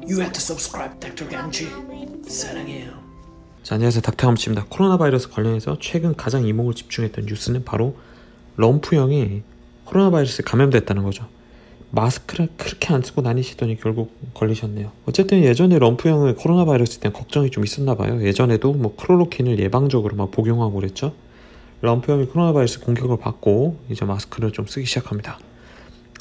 You have to subscribe, Dr. Gamji. 사랑해요. 자, 안녕하세요. 닥터감치입니다. 코로나 바이러스 관련해서 최근 가장 이목을 집중했던 뉴스는 바로 럼프 형이 코로나 바이러스에 감염됐다는 거죠. 마스크를 그렇게 안 쓰고 다니시더니 결국 걸리셨네요. 어쨌든 예전에 럼프 형은 코로나 바이러스 때문에 걱정이 좀 있었나 봐요. 예전에도 뭐 클로로킨을 예방적으로 막 복용하고 그랬죠. 럼프 형이 코로나 바이러스 공격을 받고 이제 마스크를 좀 쓰기 시작합니다.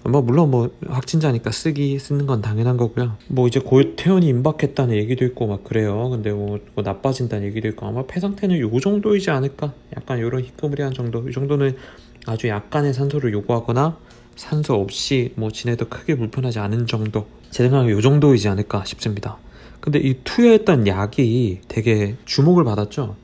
물론 확진자니까 쓰는 건 당연한 거고요. 이제 곧 퇴원이 임박했다는 얘기도 있고 막 그래요. 근데 나빠진다는 얘기도 있고 아마 폐 상태는 요 정도이지 않을까. 약간 요런 희끄무리한 정도. 이 정도는 아주 약간의 산소를 요구하거나 산소 없이 지내도 크게 불편하지 않은 정도. 제 생각에 요 정도이지 않을까 싶습니다. 근데 이 투여했던 약이 되게 주목을 받았죠.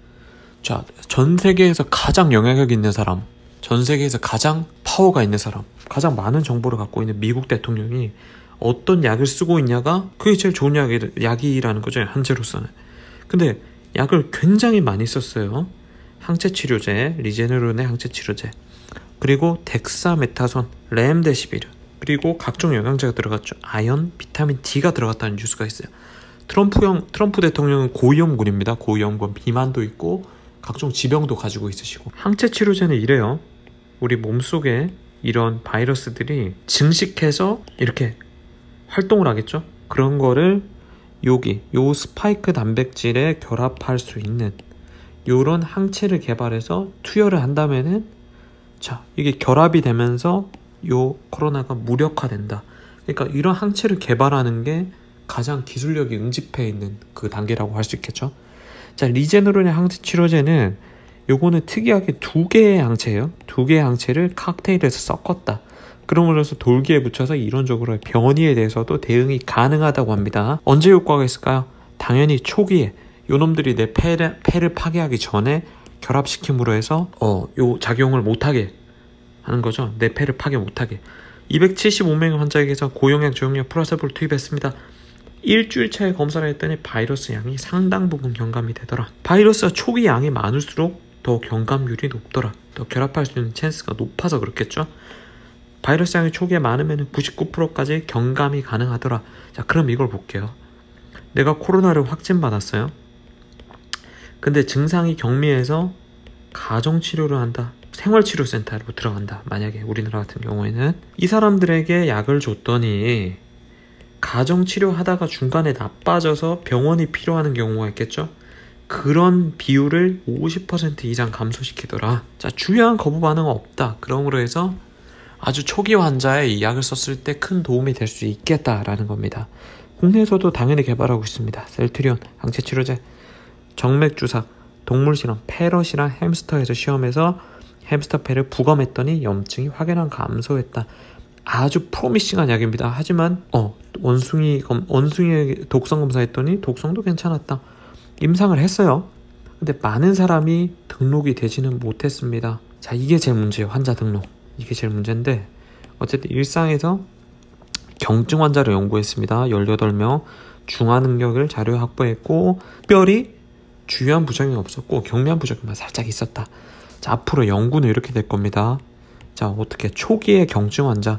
자, 전 세계에서 가장 영향력 있는 사람, 전 세계에서 가장 파워가 있는 사람, 가장 많은 정보를 갖고 있는 미국 대통령이 어떤 약을 쓰고 있냐가 그게 제일 좋은 약이라는 거죠. 현재로서는. 근데 약을 굉장히 많이 썼어요. 항체치료제, 리제네론의 항체치료제, 그리고 덱사메타손, 렘데시비르, 그리고 각종 영양제가 들어갔죠. 아연, 비타민 D가 들어갔다는 뉴스가 있어요. 트럼프 대통령은 고위험군입니다. 고위험군, 비만도 있고 각종 지병도 가지고 있으시고. 항체치료제는 이래요. 우리 몸속에 이런 바이러스들이 증식해서 이렇게 활동을 하겠죠. 그런 거를 요 스파이크 단백질에 결합할 수 있는 요런 항체를 개발해서 투여를 한다면은, 자, 이게 결합이 되면서 요 코로나가 무력화된다. 그러니까 이런 항체를 개발하는 게 가장 기술력이 응집해 있는 그 단계라고 할 수 있겠죠. 자, 리제네론의 항체 치료제는 요거는 특이하게 2개의 항체예요. 2개의 항체를 칵테일에서 섞었다. 그러므로서 돌기에 붙여서 이론적으로 변이에 대해서도 대응이 가능하다고 합니다. 언제 효과가 있을까요? 당연히 초기에 요놈들이 내 폐를 파괴하기 전에 결합시킴으로 해서 요 작용을 못하게 하는 거죠. 내 폐를 파괴 못하게. 275명의 환자에게서 고용량 저용량 플라세보를 투입했습니다. 일주일 차에 검사를 했더니 바이러스 양이 상당 부분 경감이 되더라. 바이러스가 초기 양이 많을수록 더 경감률이 높더라. 더 결합할 수 있는 찬스가 높아서 그렇겠죠. 바이러스 양이 초기에 많으면 99%까지 경감이 가능하더라. 자, 그럼 이걸 볼게요. 내가 코로나를 확진받았어요. 근데 증상이 경미해서 가정치료를 한다. 생활치료센터로 들어간다. 만약에 우리나라 같은 경우에는 이 사람들에게 약을 줬더니 가정치료 하다가 중간에 나빠져서 병원이 필요하는 경우가 있겠죠. 그런 비율을 50% 이상 감소시키더라. 자, 주요한 거부 반응은 없다. 그러므로 해서 아주 초기 환자에 이 약을 썼을 때 큰 도움이 될 수 있겠다라는 겁니다. 국내에서도 당연히 개발하고 있습니다. 셀트리온 항체치료제, 정맥주사, 동물실험, 패럿이랑 햄스터에서 시험해서 햄스터 폐를 부검했더니 염증이 확연한 감소했다. 아주 프로미싱한 약입니다. 하지만 원숭이의 독성 검사했더니 독성도 괜찮았다. 임상을 했어요. 근데 많은 사람이 등록이 되지는 못했습니다. 자, 이게 제일 문제예요. 환자 등록. 이게 제일 문제인데, 어쨌든 일상에서 경증 환자를 연구했습니다. 18명 중화 능력을 자료 확보했고, 특별히 주요한 부작용이 없었고 경미한 부작용만 살짝 있었다. 자, 앞으로 연구는 이렇게 될 겁니다. 자, 어떻게 초기의 경증 환자,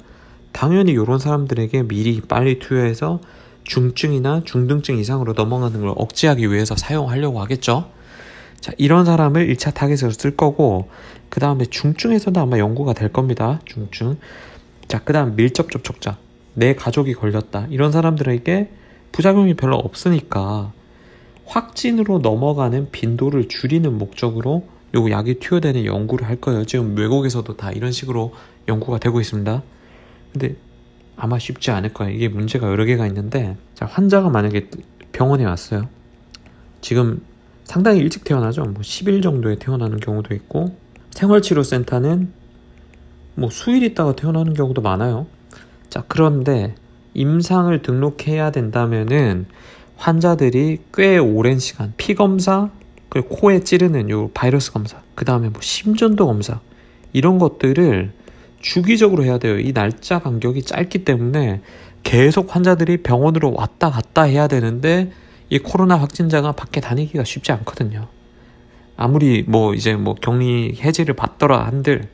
당연히 이런 사람들에게 미리 빨리 투여해서 중증이나 중등증 이상으로 넘어가는 걸 억제하기 위해서 사용하려고 하겠죠. 자, 이런 사람을 1차 타겟으로 쓸 거고, 그 다음에 중증에서도 아마 연구가 될 겁니다. 중증. 자, 그 다음 밀접 접촉자, 내 가족이 걸렸다. 이런 사람들에게 부작용이 별로 없으니까 확진으로 넘어가는 빈도를 줄이는 목적으로 요 약이 투여되는 연구를 할 거예요. 지금 외국에서도 다 이런 식으로 연구가 되고 있습니다. 근데 아마 쉽지 않을 거예요. 이게 문제가 여러 개가 있는데, 자, 환자가 만약에 병원에 왔어요. 지금 상당히 일찍 태어나죠. 10일 정도에 태어나는 경우도 있고, 생활치료센터는 수일 있다가 태어나는 경우도 많아요. 자, 그런데 임상을 등록해야 된다면은 환자들이 꽤 오랜 시간 피검사, 그리고 코에 찌르는 요 바이러스 검사, 그 다음에 심전도 검사, 이런 것들을 주기적으로 해야 돼요. 이 날짜 간격이 짧기 때문에 계속 환자들이 병원으로 왔다 갔다 해야 되는데, 이 코로나 확진자가 밖에 다니기가 쉽지 않거든요. 아무리 격리 해제를 받더라 한들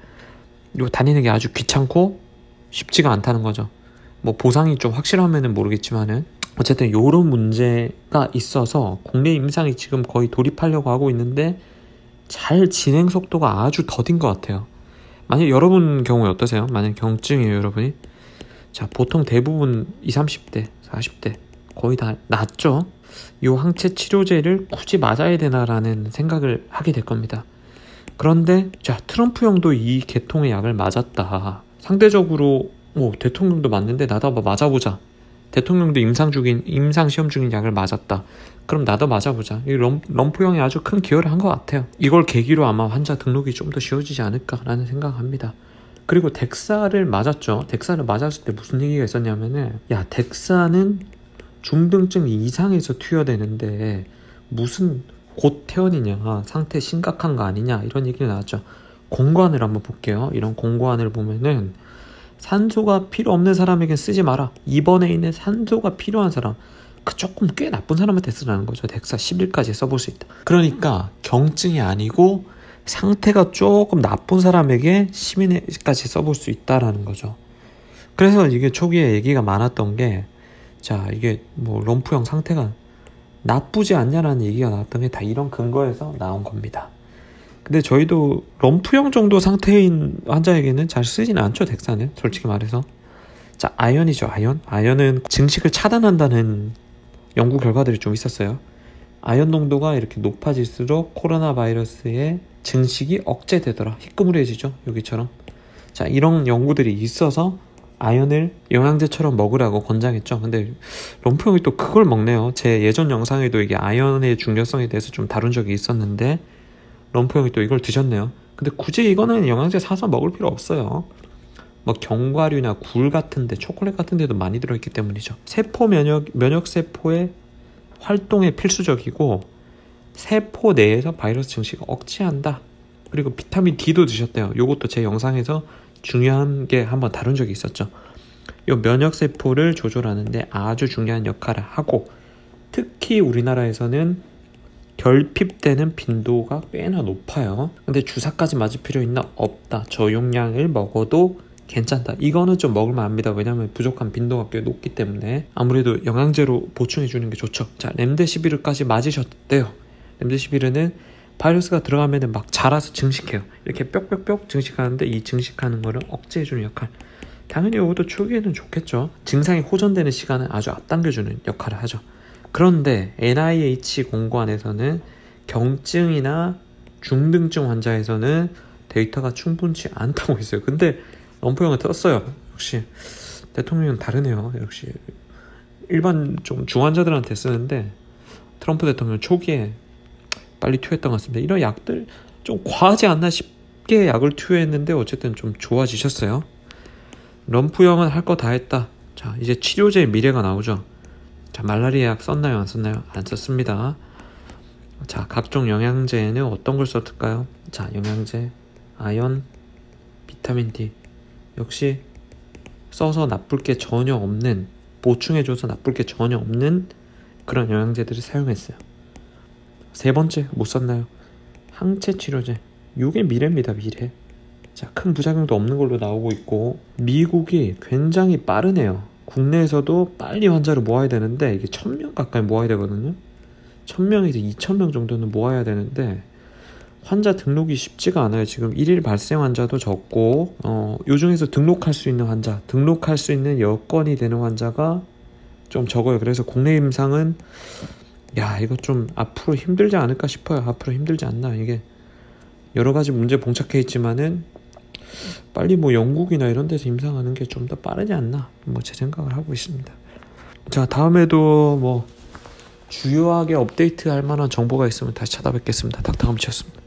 요 다니는 게 아주 귀찮고 쉽지가 않다는 거죠. 보상이 좀 확실하면은 모르겠지만은 어쨌든 요런 문제가 있어서 국내 임상이 지금 거의 돌입하려고 하고 있는데 잘 진행 속도가 아주 더딘 것 같아요. 만약 여러분 경우에 어떠세요? 만약 경증이에요 여러분이. 자, 보통 대부분 20, 30대 40대 거의 다 낫죠. 이 항체 치료제를 굳이 맞아야 되나라는 생각을 하게 될 겁니다. 그런데 자, 트럼프 형도 이 계통의 약을 맞았다. 상대적으로 대통령도 맞는데 나도 한번 맞아보자. 대통령도 임상 시험 중인 약을 맞았다. 그럼 나도 맞아보자. 이 럼프 형이 아주 큰 기여를 한 것 같아요. 이걸 계기로 아마 환자 등록이 좀 더 쉬워지지 않을까라는 생각합니다. 그리고 덱사를 맞았죠. 덱사를 맞았을 때 무슨 얘기가 있었냐면은, 야, 덱사는 중등증 이상에서 투여되는데 무슨 곧 퇴원이냐, 상태 심각한 거 아니냐, 이런 얘기가 나왔죠. 공고안을 한번 볼게요. 이런 공고안을 보면은 산소가 필요 없는 사람에겐 쓰지 마라. 입원에 있는 산소가 필요한 사람, 그 조금 꽤 나쁜 사람한테 쓰라는 거죠. 덱사 10일까지 써볼 수 있다. 그러니까 경증이 아니고 상태가 조금 나쁜 사람에게 10일까지 써볼 수 있다라는 거죠. 그래서 이게 초기에 얘기가 많았던 게, 자, 이게 뭐 럼프형 상태가 나쁘지 않냐라는 얘기가 나왔던 게 다 이런 근거에서 나온 겁니다. 근데 저희도 럼프형 정도 상태인 환자에게는 잘 쓰지는 않죠, 덱사는. 솔직히 말해서. 자, 아연이죠, 아연. 아연은 증식을 차단한다는 연구 결과들이 좀 있었어요. 아연 농도가 이렇게 높아질수록 코로나 바이러스의 증식이 억제되더라. 희끄무레해지죠, 여기처럼. 자, 이런 연구들이 있어서 아연을 영양제처럼 먹으라고 권장했죠. 근데 럼프형이 또 그걸 먹네요. 제 예전 영상에도 이게 아연의 중요성에 대해서 좀 다룬 적이 있었는데 럼프형이 또 이걸 드셨네요. 근데 굳이 이거는 영양제 사서 먹을 필요 없어요. 뭐 견과류나 굴 같은데, 초콜릿 같은 데도 많이 들어있기 때문이죠. 세포 면역 세포의 활동에 필수적이고 세포 내에서 바이러스 증식을 억제한다. 그리고 비타민 D도 드셨대요. 요것도 제 영상에서 중요한 게 한번 다룬 적이 있었죠. 요 면역 세포를 조절하는데 아주 중요한 역할을 하고, 특히 우리나라에서는 결핍되는 빈도가 꽤나 높아요. 근데 주사까지 맞을 필요 있나? 없다. 저용량을 먹어도 괜찮다. 이거는 좀 먹을만 합니다. 왜냐면 부족한 빈도가 꽤 높기 때문에 아무래도 영양제로 보충해 주는 게 좋죠. 자, 렘데시비르까지 맞으셨대요. 렘데시비르는 바이러스가 들어가면 막 자라서 증식해요. 이렇게 뿅뿅뿅 증식하는데 이 증식하는 거를 억제해 주는 역할. 당연히 이것도 초기에는 좋겠죠. 증상이 호전되는 시간은 아주 앞당겨주는 역할을 하죠. 그런데 NIH 공고안에서는 경증이나 중등증 환자에서는 데이터가 충분치 않다고 했어요. 근데 럼프형은 떴어요. 역시 대통령은 다르네요. 역시 일반 좀 중환자들한테 쓰는데 트럼프 대통령 초기에 빨리 투여했던 것 같습니다. 이런 약들 좀 과하지 않나 싶게 약을 투여했는데 어쨌든 좀 좋아지셨어요. 럼프형은 할 거 다 했다. 자, 이제 치료제의 미래가 나오죠. 자, 말라리아 약 썼나요? 안 썼나요? 안 썼습니다. 자, 각종 영양제에는 어떤 걸 썼을까요? 자, 영양제, 아연, 비타민 D. 역시 써서 나쁠 게 전혀 없는, 보충해줘서 나쁠 게 전혀 없는 그런 영양제들을 사용했어요. 세 번째, 못 썼나요? 항체 치료제. 이게 미래입니다, 미래. 자, 큰 부작용도 없는 걸로 나오고 있고, 미국이 굉장히 빠르네요. 국내에서도 빨리 환자를 모아야 되는데 이게 1000명 가까이 모아야 되거든요. 1000명에서 2000명 정도는 모아야 되는데 환자 등록이 쉽지가 않아요. 지금 1일 발생 환자도 적고 요 중에서 등록할 수 있는 환자, 등록할 수 있는 여건이 되는 환자가 좀 적어요. 그래서 국내 임상은 이거 좀 앞으로 힘들지 않을까 싶어요. 앞으로 힘들지 않나. 이게 여러 가지 문제 봉착해 있지만은 빨리 뭐 영국이나 이런 데서 임상하는 게 좀 더 빠르지 않나, 뭐 제 생각을 하고 있습니다. 자, 다음에도 뭐 주요하게 업데이트 할 만한 정보가 있으면 다시 찾아뵙겠습니다. 닥터감치였습니다.